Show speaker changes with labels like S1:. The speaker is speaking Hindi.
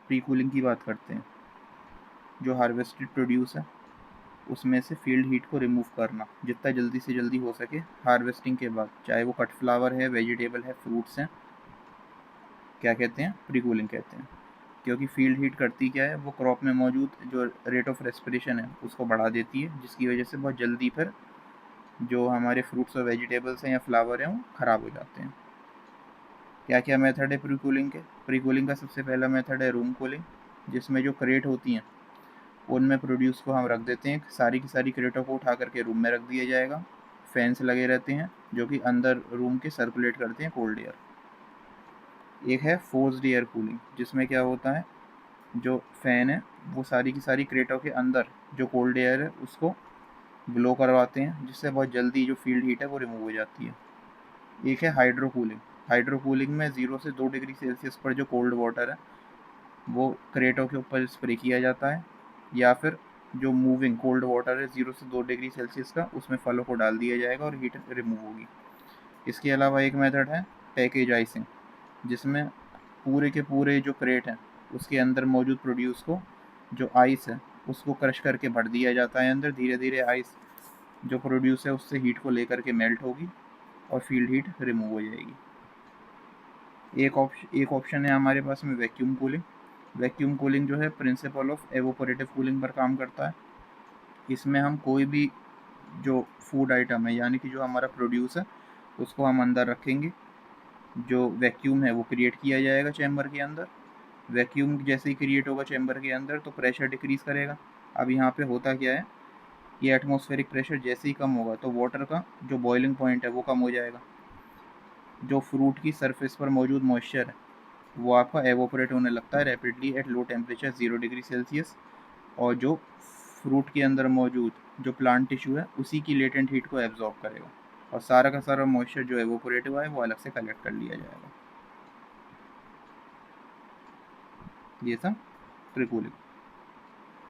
S1: प्री कूलिंग की बात करते हैं। जो हार्वेस्टेड प्रोड्यूस है उसमें से फील्ड हीट को रिमूव करना जितना जल्दी से जल्दी हो सके हार्वेस्टिंग के बाद, चाहे वो कट फ्लावर है, वेजिटेबल है, फ्रूट्स हैं, क्या कहते हैं, प्री कूलिंग कहते हैं। क्योंकि फील्ड हीट करती क्या है, वो क्रॉप में मौजूद जो रेट ऑफ रेस्पिरेशन है उसको बढ़ा देती है, जिसकी वजह से बहुत जल्दी फिर जो हमारे फ्रूट्स और वेजिटेबल्स हैं या फ्लावर हैं वो ख़राब हो जाते हैं। क्या क्या मेथड है प्री कूलिंग के? प्री कूलिंग का सबसे पहला मेथड है रूम कूलिंग, जिसमें जो क्रेट होती हैं उनमें प्रोड्यूस को हम रख देते हैं। सारी की सारी क्रेटों को उठा करके रूम में रख दिया जाएगा। फैंस लगे रहते हैं जो कि अंदर रूम के सर्कुलेट करते हैं कोल्ड एयर। एक है फोर्स्ड एयर कूलिंग, जिसमें क्या होता है, जो फैन है वो सारी की सारी क्रेटों के अंदर जो कोल्ड एयर है उसको ब्लो करवाते हैं, जिससे बहुत जल्दी जो फील्ड हीट है वो रिमूव हो जाती है। एक है हाइड्रो कूलिंग। हाइड्रो कूलिंग में 0 से 2 डिग्री सेल्सियस पर जो कोल्ड वाटर है वो क्रेटों के ऊपर स्प्रे किया जाता है, या फिर जो मूविंग कोल्ड वाटर है 0 से 2 डिग्री सेल्सियस का, उसमें फलों को डाल दिया जाएगा और हीट रिमूव होगी। इसके अलावा एक मेथड है पैकेज आइसिंग, जिसमें पूरे के पूरे जो क्रेट हैं उसके अंदर मौजूद प्रोड्यूस को, जो आइस है उसको क्रश करके भर दिया जाता है अंदर। धीरे धीरे आइस जो प्रोड्यूस है उससे हीट को लेकर के मेल्ट होगी और फील्ड हीट रिमूव हो जाएगी। एक ऑप्शन है हमारे पास में वैक्यूम कूलिंग। वैक्यूम कूलिंग जो है प्रिंसिपल ऑफ एवोपोरेटिव कूलिंग पर काम करता है। इसमें हम कोई भी जो फूड आइटम है, यानी कि जो हमारा प्रोड्यूस है, उसको हम अंदर रखेंगे। जो वैक्यूम है वो क्रिएट किया जाएगा चैम्बर के अंदर। वैक्यूम जैसे ही क्रिएट होगा चैम्बर के अंदर तो प्रेशर डिक्रीज़ करेगा। अब यहाँ पे होता क्या है, ये एटमॉस्फेरिक प्रेशर जैसे ही कम होगा तो वाटर का जो बॉइलिंग पॉइंट है वो कम हो जाएगा। जो फ्रूट की सरफेस पर मौजूद मॉइस्चर है वो आपका एवोपरेट होने लगता है rapidly at low temperature 0 degree Celsius. और जो फ्रूट के अंदर मौजूद जो प्लांट टिश्यू है उसी की लेटेंट हीट को एब्जॉर्ब करेगा, और सारा का सारा मॉइस्चर जो एवोपोरेट हुआ है वो अलग से कलेक्ट कर लिया जाएगा। ये था प्री कूलिंग।